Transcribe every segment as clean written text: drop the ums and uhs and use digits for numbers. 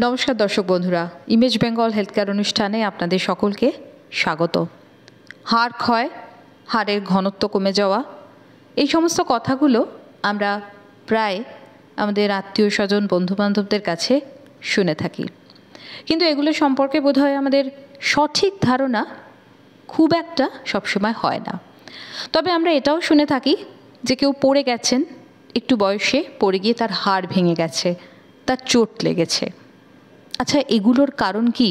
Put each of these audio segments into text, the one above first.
নমস্কার দর্শক বন্ধুরা, ইমেজ বেঙ্গল হেলথ কেয়ার অনুষ্ঠানে আপনাদের সকলকে স্বাগত। হাড় ক্ষয়, হাড়ের ঘনত্ব কমে যাওয়া, এই সমস্ত কথাগুলো আমরা প্রায় আমাদের আত্মীয় স্বজন বন্ধুবান্ধবদের কাছে শুনে থাকি, কিন্তু এগুলো সম্পর্কে বোধহয় আমাদের সঠিক ধারণা খুব একটা সবসময় হয় না। তবে আমরা এটাও শুনে থাকি যে কেউ পড়ে গেছেন, একটু বয়সে পড়ে গিয়ে তার হাড় ভেঙে গেছে, তার চোট লেগেছে। আচ্ছা, এগুলোর কারণ কি?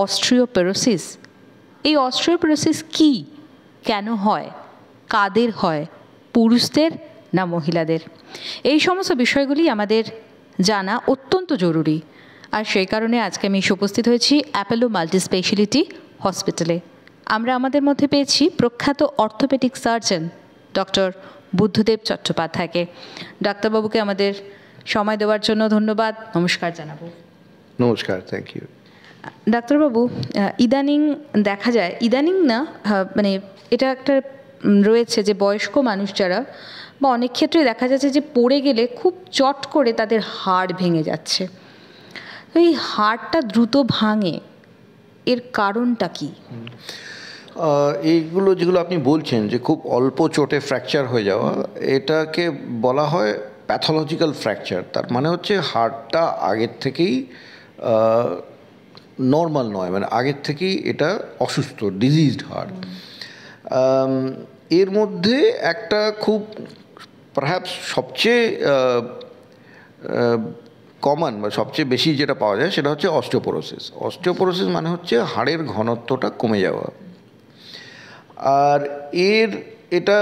অস্টিওপোরোসিস। এই অস্টিওপোরোসিস কি, কেন হয়, কাদের হয়, পুরুষদের না মহিলাদের? এই সমস্ত বিষয়গুলি আমাদের জানা অত্যন্ত জরুরি। আর সেই কারণে আজকে আমি উপস্থিত হয়েছি অ্যাপোলো মাল্টি স্পেশালিটি হসপিটালে। আমরা আমাদের মধ্যে পেয়েছি প্রখ্যাত অর্থোপেডিক সার্জন ডক্টর বুদ্ধদেব চট্টোপাধ্যায়কে। ডাক্তারবাবুকে আমাদের সময় দেওয়ার জন্য ধন্যবাদ, নমস্কার জানাবো। নমস্কার, থ্যাংক ইউ। ডাক্তারবাবু, ইদানিং দেখা যায়, ইদানিং না মানে এটা একটা রয়েছে যে বয়স্ক মানুষ যারা, বা অনেক ক্ষেত্রে দেখা যাচ্ছে যে পড়ে গেলে খুব চট করে তাদের হাড় ভেঙে যাচ্ছে। তো এই হাড়টা দ্রুত ভাঙে, এর কারণটা কি? এইগুলো যেগুলো আপনি বলছেন যে খুব অল্প চোটে ফ্র্যাকচার হয়ে যাওয়া, এটাকে বলা হয় প্যাথোলজিক্যাল ফ্র্যাকচার। তার মানে হচ্ছে হাড়টা আগের থেকেই নর্মাল নয়, মানে আগের থেকেই এটা অসুস্থ, ডিজিজড হার্ট। এর মধ্যে একটা খুব পারহ্যাপস সবচেয়ে কমন বা সবচেয়ে বেশি যেটা পাওয়া যায় সেটা হচ্ছে অস্টিওপোরোসিস। অস্টিওপোরোসিস মানে হচ্ছে হাড়ের ঘনত্বটা কমে যাওয়া। আর এটা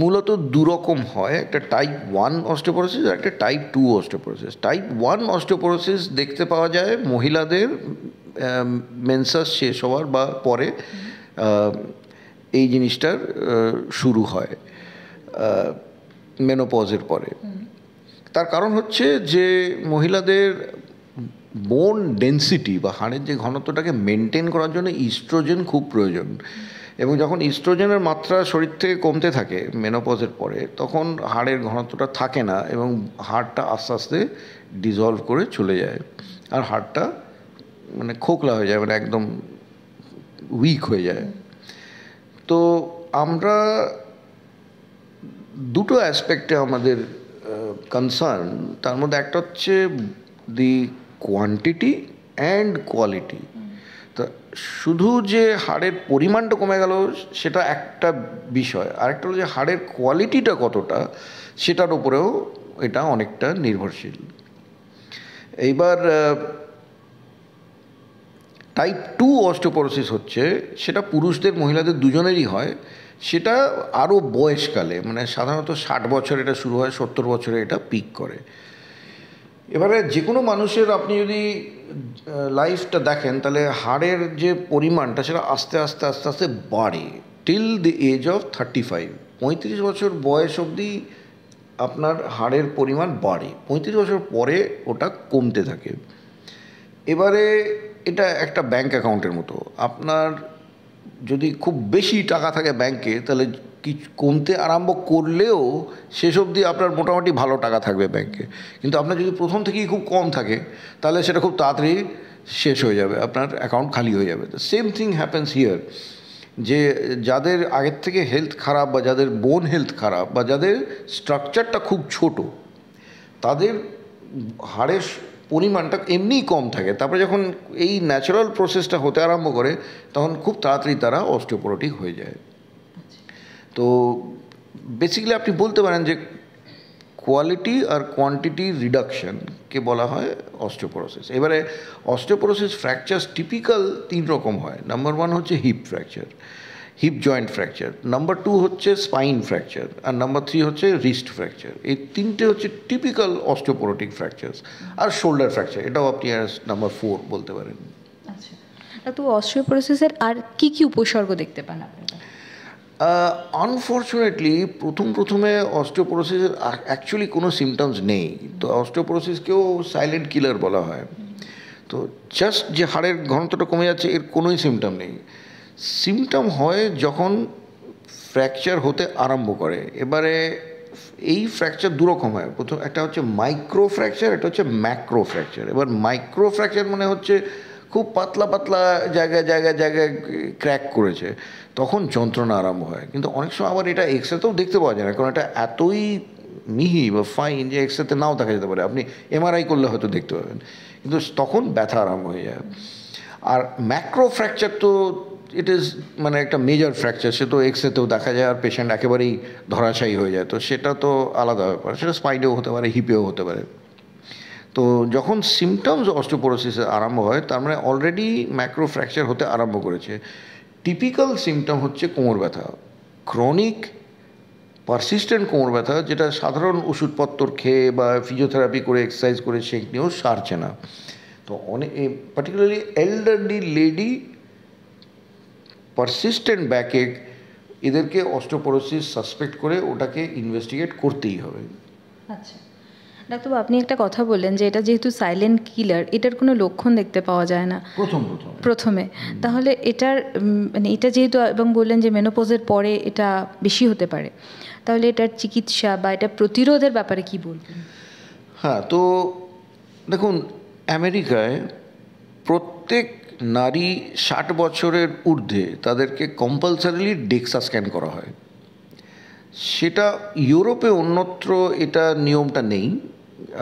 মূলত দুরকম হয়, একটা টাইপ 1 অস্টিওপোরোসিস আর একটা টাইপ 2 অস্টিওপোরোসিস। টাইপ 1 অস্টিওপোরোসিস দেখতে পাওয়া যায় মহিলাদের মেন্সাস শেষ হওয়ার বা পরে এই জিনিসটার শুরু হয়, মেনোপজের পরে। তার কারণ হচ্ছে যে মহিলাদের বোন ডেন্সিটি বা হাড়ের যে ঘনত্বটাকে মেনটেন করার জন্য ইস্ট্রোজেন খুব প্রয়োজন, এবং যখন ইস্ট্রোজেনের মাত্রা শরীর থেকে কমতে থাকে মেনোপজের পরে, তখন হাড়ের ঘনত্বটা থাকে না এবং হাড়টা আস্তে আস্তে ডিজলভ করে চলে যায়, আর হাড়টা মানে খোকলা হয়ে যায়, মানে একদম উইক হয়ে যায়। তো আমরা দুটো অ্যাসপেক্টে আমাদের কনসার্ন, তার মধ্যে একটা হচ্ছে দি কোয়ান্টিটি অ্যান্ড কোয়ালিটি। তা শুধু যে হাড়ের পরিমাণটা কমে গেল সেটা একটা বিষয়, আরেকটা হলো যে হাড়ের কোয়ালিটিটা কতটা, সেটার উপরেও এটা অনেকটা নির্ভরশীল। এইবার টাইপ 2 অস্টিওপোরোসিস হচ্ছে, সেটা পুরুষদের মহিলাদের দুজনেরই হয়। সেটা আরও বয়সকালে, মানে সাধারণত 60 বছর এটা শুরু হয়, 70 বছরে এটা পিক করে। এবারে যে কোনো মানুষের আপনি যদি লাইফটা দেখেন, তাহলে হাড়ের যে পরিমাণটা সেটা আস্তে আস্তে আস্তে আস্তে বাড়ে টিল দি এজ অফ 35। 35 বছর বয়স অবধি আপনার হাড়ের পরিমাণ বাড়ে, 35 বছর পরে ওটা কমতে থাকে। এবারে এটা একটা ব্যাংক অ্যাকাউন্টের মতো। আপনার যদি খুব বেশি টাকা থাকে ব্যাংকে, তাহলে কমতে আরম্ভ করলেও শেষ অবধি আপনার মোটামুটি ভালো টাকা থাকবে ব্যাংকে। কিন্তু আপনার যদি প্রথম থেকেই খুব কম থাকে, তাহলে সেটা খুব তাড়াতাড়ি শেষ হয়ে যাবে, আপনার অ্যাকাউন্ট খালি হয়ে যাবে। The same thing happens here, যে যাদের আগের থেকে হেলথ খারাপ, বা যাদের বোন হেলথ খারাপ, বা যাদের স্ট্রাকচারটা খুব ছোট, তাদের হাড়ের পরিমাণটা এমনিই কম থাকে। তারপরে যখন এই ন্যাচারাল প্রসেসটা হতে আরম্ভ করে, তখন খুব তাড়াতাড়ি তারা অস্টিওপোরোটিক হয়ে যায়। তো বেসিক্যালি আপনি বলতে পারেন যে কোয়ালিটি আর কোয়ান্টিটি রিডাকশনকে বলা হয় অস্টিওপোরোসিস। এবারে অস্টিওপোরোসিস ফ্র্যাকচার টিপিক্যাল 3 রকম হয়। নাম্বার 1 হচ্ছে hip fracture, hip joint fracture. Number 2 হচ্ছে স্পাইন ফ্র্যাকচার, আর নাম্বার 3 হচ্ছে রিস্ট ফ্র্যাকচার। এই 3টে হচ্ছে টিপিক্যাল অস্টিওপোরোটিক ফ্র্যাকচারস। আর শোল্ডার ফ্র্যাকচার, এটাও আপনি নাম্বার 4 বলতে পারেন। আচ্ছা, তো অস্টিওপোরোসিসের আর কি কি উপসর্গ দেখতে পান আপনারা? আনফর্চুনেটলি প্রথমে অস্টিওপোরোসিসের অ্যাকচুয়ালি কোনো সিমটমস নেই। তো অস্টিওপোরোসিসকেও সাইলেন্ট কিলার বলা হয়। তো জাস্ট যে হাড়ের ঘনত্বটা কমে যাচ্ছে, এর কোনোই সিমটম নেই। সিমটম হয় যখন ফ্র্যাকচার হতে আরম্ভ করে। এবারে এই ফ্র্যাকচার দুরকম হয়। প্রথম একটা হচ্ছে মাইক্রো ফ্র্যাকচার, একটা হচ্ছে ম্যাক্রো ফ্র্যাকচার। এবার মাইক্রো ফ্র্যাকচার মানে হচ্ছে খুব পাতলা পাতলা জায়গায় জায়গায় জায়গায় ক্র্যাক করেছে, তখন যন্ত্রণা আরম্ভ হয়। কিন্তু অনেক সময় আবার এটা এক্সরেতেও দেখতে পাওয়া যায় না, কারণ এটা এতই মিহি বা ফাইন যে এক্সরেতে নাও দেখা যেতে পারে। আপনি এমআরআই করলে হয়তো দেখতে পাবেন, কিন্তু তখন ব্যথা আরম্ভ হয়ে যায়। আর ম্যাক্রো ফ্র্যাকচার তো ইট ইজ মানে একটা মেজর ফ্র্যাকচার, সে তো এক্সরেতেও দেখা যায়, আর পেশেন্ট একেবারেই ধরাশায়ী হয়ে যায়, তো সেটা তো আলাদা ব্যাপার। সেটা স্পাইনেও হতে পারে, হিপেও হতে পারে। তো যখন সিমটমস অস্টিওপোরোসিসের আরম্ভ হয়, তার মানে অলরেডি ম্যাক্রো ফ্র্যাকচার হতে আরম্ভ করেছে। টিপিক্যাল সিমটম হচ্ছে কোমর ব্যথা, ক্রনিক পারসিস্টেন্ট কোমর ব্যথা, যেটা সাধারণ ওষুধপত্র খেয়ে বা ফিজিওথেরাপি করে এক্সারসাইজ করে সেই নিয়েও সারছে না। তো অনেক পার্টিকুলারলি এল্ডারলি লেডি, পারসিস্টেন্ট ব্যাকএক, এদেরকে অস্টিওপোরোসিস সাসপেক্ট করে ওটাকে ইনভেস্টিগেট করতেই হবে। আচ্ছা ডাক্তারবাবু, আপনি একটা কথা বললেন যে এটা যেহেতু সাইলেন্ট কিলার, এটার কোনো লক্ষণ দেখতে পাওয়া যায় না প্রথমে, তাহলে এটার মানে এটা যেহেতু, এবং বললেন যে মেনোপজের পরে এটা বেশি হতে পারে, তাহলে এটার চিকিৎসা বা এটা প্রতিরোধের ব্যাপারে কি বলবেন? হ্যাঁ, তো দেখুন, আমেরিকায় প্রত্যেক নারী 60 বছরের ঊর্ধ্বে তাদেরকে কম্পালসারিলি ডেক্সা স্ক্যান করা হয়। সেটা ইউরোপে অন্যত্র এটা নিয়মটা নেই,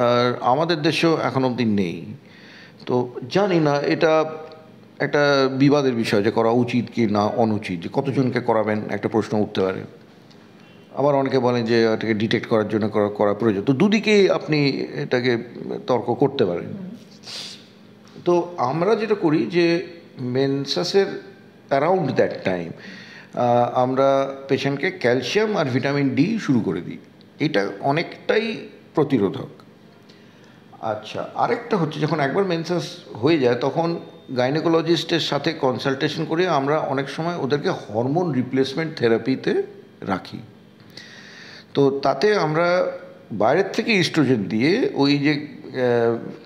আর আমাদের দেশেও এখন অবধি নেই। তো জানি না, এটা একটা বিবাদের বিষয় যে করা উচিত কি না অনুচিত, যে কতজনকে করাবেন একটা প্রশ্ন উঠতে পারে। আবার অনেকে বলেন যে এটাকে ডিটেক্ট করার জন্য করা প্রয়োজন। তো দুদিকেই আপনি এটাকে তর্ক করতে পারেন। তো আমরা যেটা করি যে মেনসাসের অ্যারাউন্ড দ্যাট টাইম আমরা পেশেন্টকে ক্যালসিয়াম আর ভিটামিন ডি শুরু করে দিই। এটা অনেকটাই প্রতিরোধক। আচ্ছা, আরেকটা হচ্ছে যখন একবার মেনসাস হয়ে যায়, তখন গাইনোকোলজিস্টের সাথে কনসালটেশন করে আমরা অনেক সময় ওদেরকে হরমোন রিপ্লেসমেন্ট থেরাপিতে রাখি। তো তাতে আমরা বাইরের থেকে ইস্ট্রোজেন দিয়ে ওই যে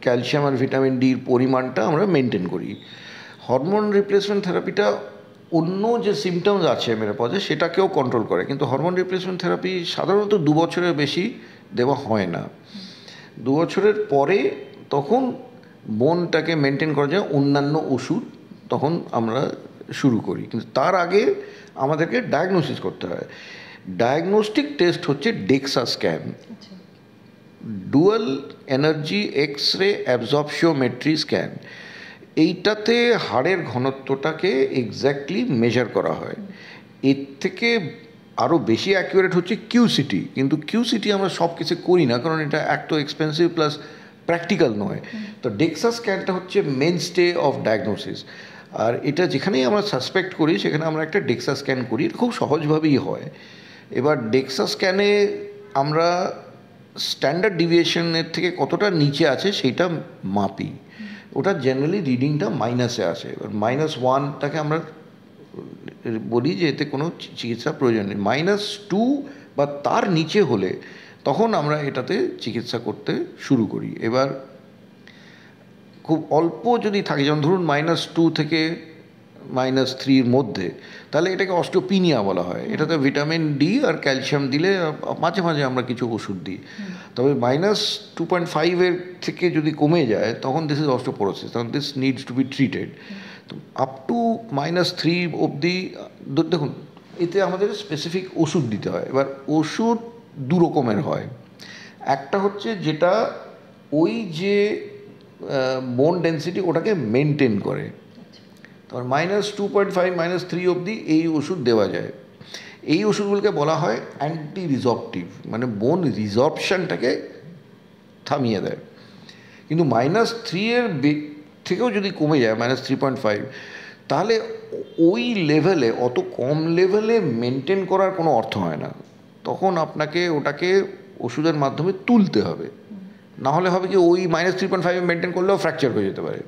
ক্যালসিয়াম আর ভিটামিন ডির পরিমাণটা আমরা মেনটেন করি। হরমোন রিপ্লেসমেন্ট থেরাপিটা অন্য যে সিমটমস আছে মেনোপজে সেটাকেও কন্ট্রোল করে, কিন্তু হরমোন রিপ্লেসমেন্ট থেরাপি সাধারণত 2 বছরের বেশি দেওয়া হয় না। 2 বছরের পরে তখন বোনটাকে মেনটেন করা যায় অন্যান্য ওষুধ তখন আমরা শুরু করি, কিন্তু তার আগে আমাদেরকে ডায়াগনোসিস করতে হয়। ডায়াগনস্টিক টেস্ট হচ্ছে DEXA scan, dual energy X ray absorptiometry scan. এইটাতে হাড়ের ঘনত্বটাকে এক্স্যাক্টলি মেজার করা হয়। এর থেকে আরও বেশি অ্যাকুরেট হচ্ছে কিউসিটি, কিন্তু কিউসিটি আমরা সব কিছু করি না, কারণ এটা এক তো এক্সপেন্সিভ প্লাস প্র্যাকটিক্যাল নয়। তো ডেক্সা স্ক্যানটা হচ্ছে মেনস্টে অফ ডায়াগনোসিস, আর এটা যেখানেই আমরা সাসপেক্ট করি সেখানে আমরা একটা ডেক্সা স্ক্যান করি, খুব সহজভাবেই হয়। এবার ডেক্সা স্ক্যানে আমরা স্ট্যান্ডার্ড ডিভিয়েশনের থেকে কতটা নিচে আছে সেইটা মাপি। ওটা জেনারেলি রিডিংটা মাইনাসে আসে। এবার -1টাকে আমরা বলি যে এতে কোনো চিকিৎসা প্রয়োজন নেই। -2 বা তার নিচে হলে তখন আমরা এটাতে চিকিৎসা করতে শুরু করি। এবার খুব অল্প যদি থাকে, যেমন ধরুন -2 থেকে -3 মধ্যে, তাহলে এটাকে অস্টিওপিনিয়া বলা হয়। এটাতে ভিটামিন ডি আর ক্যালসিয়াম দিলে মাঝে মাঝে আমরা কিছু ওষুধ দিই। তবে -2.5 এর থেকে যদি কমে যায় তখন দিস ইজ অস্টিওপোরোসিস, তখন this needs to be treated. তো আপ টু -3 অবধি দেখুন, এতে আমাদের স্পেসিফিক ওষুধ দিতে হয়। এবার ওষুধ 2 রকমের হয়। একটা হচ্ছে যেটা ওই যে বোন ডেন্সিটি ওটাকে মেনটেন করে, তখন -2.5 -3 অবধি এই ওষুধ দেওয়া যায়। এই ওষুধগুলোকে বলা হয় অ্যান্টি রিজর্পটিভ, মানে বোন রিজর্পশনটাকে থামিয়ে দেয়। কিন্তু -3 এর থেকেও যদি কমে যায় -3.5, তাহলে ওই লেভেলে, অত কম লেভেলে মেনটেন করার কোনো অর্থ হয় না। তখন আপনাকে ওটাকে ওষুধের মাধ্যমে তুলতে হবে, না হলে হবে কি ওই -3.5 মেনটেন করলেও ফ্র্যাকচার হয়ে যেতে পারে।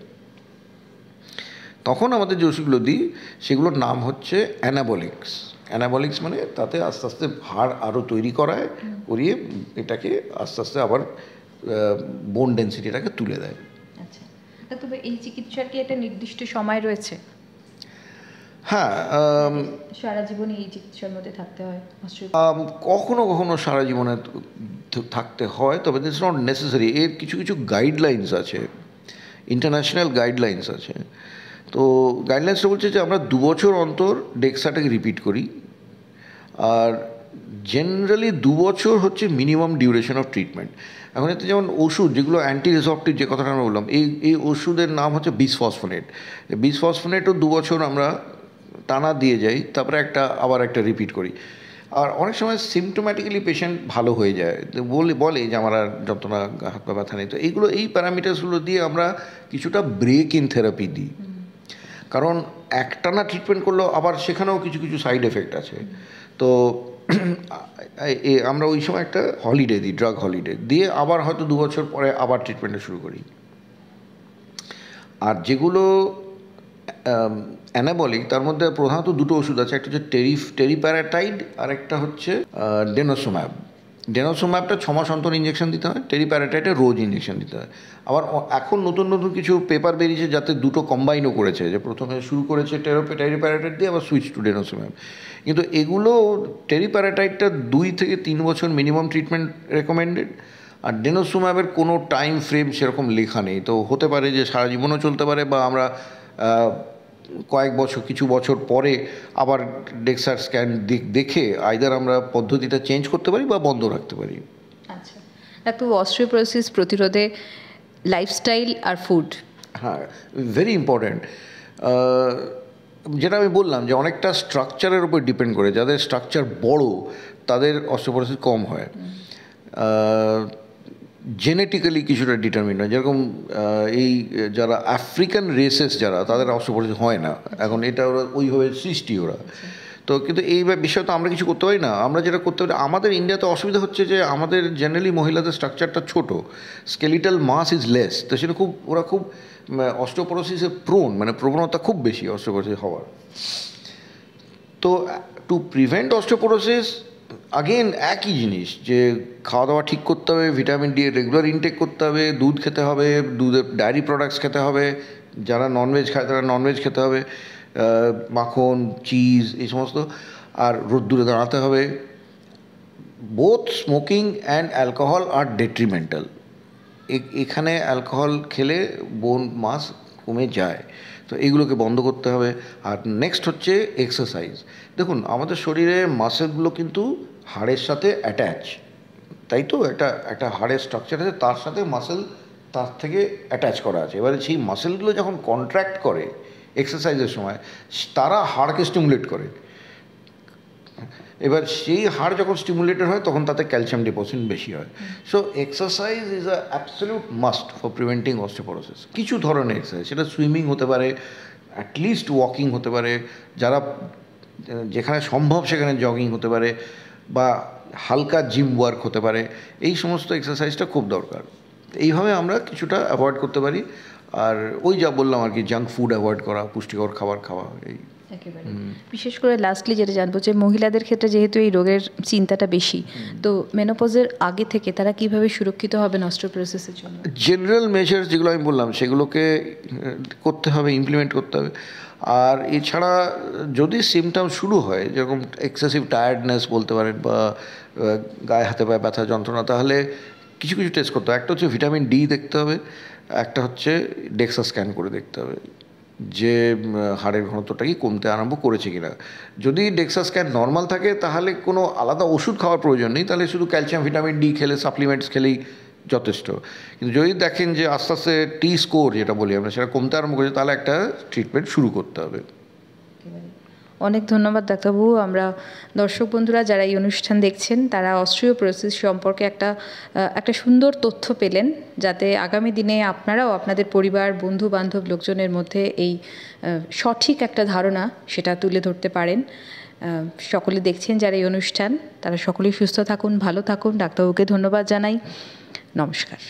তখন আমাদের যে ওষুধগুলো দিই সেগুলোর নাম হচ্ছে অ্যানাবলিক্স। অ্যানাবলিক্স মানে তাতে আস্তে আস্তে হাড় আরও তৈরি করিয়ে এটাকে আস্তে আস্তে আবার বোন ডেন্সিটিটাকে তুলে দেয়। আচ্ছা, তবে এই চিকিৎসার কি একটা নির্দিষ্ট সময় রয়েছে? হ্যাঁ, সারা জীবনই এই চিকিৎসার মধ্যে থাকতে হয়? কখনো কখনো সারা জীবনে থাকতে হয়, তবে দিটস নট নেসেসারি। এর কিছু কিছু গাইডলাইন্স আছে, ইন্টারন্যাশনাল গাইডলাইন্স আছে। তো গাইডলাইন্সটা বলছে যে আমরা 2 বছর অন্তর ডেক্সাটাকে রিপিট করি, আর জেনারেলি 2 বছর হচ্ছে মিনিমাম ডিউরেশন অফ ট্রিটমেন্ট। এখন এতে যেমন ওষুধ যেগুলো অ্যান্টি রিসপটিভ, যে কথাটা আমরা বললাম, এই ওষুধের নাম হচ্ছে বিসফসফোনেট। বিসফসফোনেটও 2 বছর আমরা টানা দিয়ে যাই, তারপরে আবার একটা রিপিট করি। আর অনেক সময় সিমটোম্যাটিক্যালি পেশেন্ট ভালো হয়ে যায়, বলে যে আমার আর যন্ত্রণা, হাত পা ব্যথা নেই। তো এই প্যারামিটার্সগুলো দিয়ে আমরা কিছুটা ব্রেক ইন থেরাপি দিই, কারণ একটানা ট্রিটমেন্ট করলেও আবার সেখানেও কিছু কিছু সাইড এফেক্ট আছে। তো আমরা ওই সময় একটা হলিডে দিই, ড্রাগ হলিডে দিয়ে আবার হয়তো 2 বছর পরে আবার ট্রিটমেন্টটা শুরু করি। আর যেগুলো অ্যানাবলিক, তার মধ্যে প্রধানত 2টো ওষুধ আছে, একটা হচ্ছে টেরিপ্যারাটাইড আর একটা হচ্ছে ডেনোসোম্যাব। ডেনোসোম্যাবটা 6 মাস অন্তর ইঞ্জেকশন দিতে হয়, টেরিপ্যারাটাইডে রোজ ইঞ্জেকশন দিতে হয়। আবার এখন নতুন নতুন কিছু পেপার বেরিয়েছে যাতে দুটো কম্বাইনও করেছে, যে প্রথমে শুরু করেছে টেরিপ্যারাটাইড দিয়ে, আবার সুইচ টু ডেনোসোম্যাব। কিন্তু এগুলো টেরিপ্যারাটাইডটা 2 থেকে 3 বছর মিনিমাম ট্রিটমেন্ট রেকমেন্ডেড, আর ডেনোসোম্যাবের কোনো টাইম ফ্রেম সেরকম লেখা নেই। তো হতে পারে যে সারা জীবনও চলতে পারে, বা আমরা কিছু বছর পরে আবার ডেক্সার স্ক্যান দেখে আইদার আমরা পদ্ধতিটা চেঞ্জ করতে পারি বা বন্ধ রাখতে পারি। আচ্ছা, একটু অস্টিওপোরোসিস প্রতিরোধে লাইফস্টাইল আর ফুড। হ্যাঁ, ভেরি ইম্পর্ট্যান্ট। যেটা আমি বললাম যে অনেকটা স্ট্রাকচারের উপর ডিপেন্ড করে, যাদের স্ট্রাকচার বড় তাদের অস্টিওপোরোসিস কম হয়। জেনেটিক্যালি কিছুটা ডিটারমিন হয়, যেরকম এই যারা আফ্রিকান রেসেস যারা, তাদের অস্টিওপোরোসিস হয় না। এখন এটা ওরা ওইভাবে সৃষ্টি ওরা। তো কিন্তু এই বিষয়ে তো আমরা কিছু করতে পারি না। আমরা যেটা করতে পারি, আমাদের ইন্ডিয়াতে অসুবিধা হচ্ছে যে আমাদের জেনারেলি মহিলাদের স্ট্রাকচারটা ছোট, স্কেলিটাল মাস ইজ লেস, তো সেটা ওরা খুব অস্টিওপোরোসিসের মানে প্রবণতা খুব বেশি অস্টিওপোরোসিস হওয়ার। তো টু প্রিভেন্ট অস্টিওপোরোসিস আগেন একই জিনিস, যে খাওয়া দাওয়া ঠিক করতে হবে, ভিটামিন ডি রেগুলার ইনটেক করতে হবে, দুধ খেতে হবে, দুধের ডায়েরি প্রোডাক্টস খেতে হবে, যারা ননভেজ খায় তারা ননভেজ খেতে হবে, মাখন, চিজ, এই সমস্ত। আর রোদ্দুরে দাঁড়াতে হবে। Both smoking and alcohol are detrimental. এখানে অ্যালকোহল খেলে বোন মাস কমে যায়, তো এইগুলোকে বন্ধ করতে হবে। আর নেক্সট হচ্ছে এক্সারসাইজ। দেখুন, আমাদের শরীরে মাসেলগুলো কিন্তু হাড়ের সাথে অ্যাটাচ, তাই তো? একটা হাড়ের স্ট্রাকচার আছে, তার সাথে মাসেল তার থেকে অ্যাটাচ করা আছে। এবারে সেই মাসেলগুলো যখন কন্ট্র্যাক্ট করে এক্সারসাইজের সময়, তারা হাড়কে স্টিমুলেট করে। এবার সেই হাড় যখন স্টিমুলেটেড হয় তখন তাতে ক্যালসিয়াম ডিপোজিশন বেশি হয়। So exercise is a absolute must for preventing osteoporosis. কিছু ধরনের এক্সারসাইজ, সেটা সুইমিং হতে পারে, অ্যাটলিস্ট ওয়াকিং হতে পারে, যারা যেখানে সম্ভব সেখানে জগিং হতে পারে, বা হালকা জিম ওয়ার্ক হতে পারে। এই সমস্ত এক্সারসাইজটা খুব দরকার। এইভাবে আমরা কিছুটা অ্যাভয়েড করতে পারি। আর ওই যা বললাম আর কি, জাঙ্ক ফুড অ্যাভয়েড করা, পুষ্টিকর খাবার খাওয়া। এই একেবারে বিশেষ করে লাস্টলি যেটা জানবো, যে মহিলাদের ক্ষেত্রে যেহেতু এই রোগের চিন্তাটা বেশি, তো মেনোপজের আগে থেকে তারা কিভাবে সুরক্ষিত হবে অস্টিওপোরোসিসের জন্য? জেনারেল মেজার্স যেগুলো আমি বললাম সেগুলোকে করতে হবে, ইমপ্লিমেন্ট করতে হবে। আর এছাড়া যদি সিমটম শুরু হয়, যেরকম এক্সেসিভ টায়ার্ডনেস বলতে পারেন, বা গায়ে হাতে পায়ে ব্যথা যন্ত্রণা, তাহলে কিছু কিছু টেস্ট করতে হবে। একটা হচ্ছে ভিটামিন ডি দেখতে হবে, একটা হচ্ছে ডেক্সা স্ক্যান করে দেখতে হবে যে হাড়ের ঘনত্বটা কি কমতে আরম্ভ করেছে কিনা। যদি ডেক্সা স্ক্যান নর্মাল থাকে তাহলে কোনো আলাদা ওষুধ খাওয়ার প্রয়োজন নেই, তাহলে শুধু ক্যালসিয়াম ভিটামিন ডি খেলে, সাপ্লিমেন্টস খেলেই যথেষ্ট। কিন্তু যদি দেখেন যে আস্তে আস্তে টি স্কোর যেটা বলি আমরা, সেটা কমতে আরম্ভ করেছে, তাহলে একটা ট্রিটমেন্ট শুরু করতে হবে। অনেক ধন্যবাদ ডাক্তারবাবু। আমরা দর্শক বন্ধুরা যারা এই অনুষ্ঠান দেখছেন, তারা অস্টিওপোরোসিস সম্পর্কে একটা সুন্দর তথ্য পেলেন, যাতে আগামী দিনে আপনারাও আপনাদের পরিবার, বন্ধু বান্ধব, লোকজনের মধ্যে এই সঠিক একটা ধারণা সেটা তুলে ধরতে পারেন। সকলে দেখছেন যারা এই অনুষ্ঠান, তারা সকলেই সুস্থ থাকুন, ভালো থাকুন। ডাক্তারবাবুকে ধন্যবাদ জানাই। নমস্কার।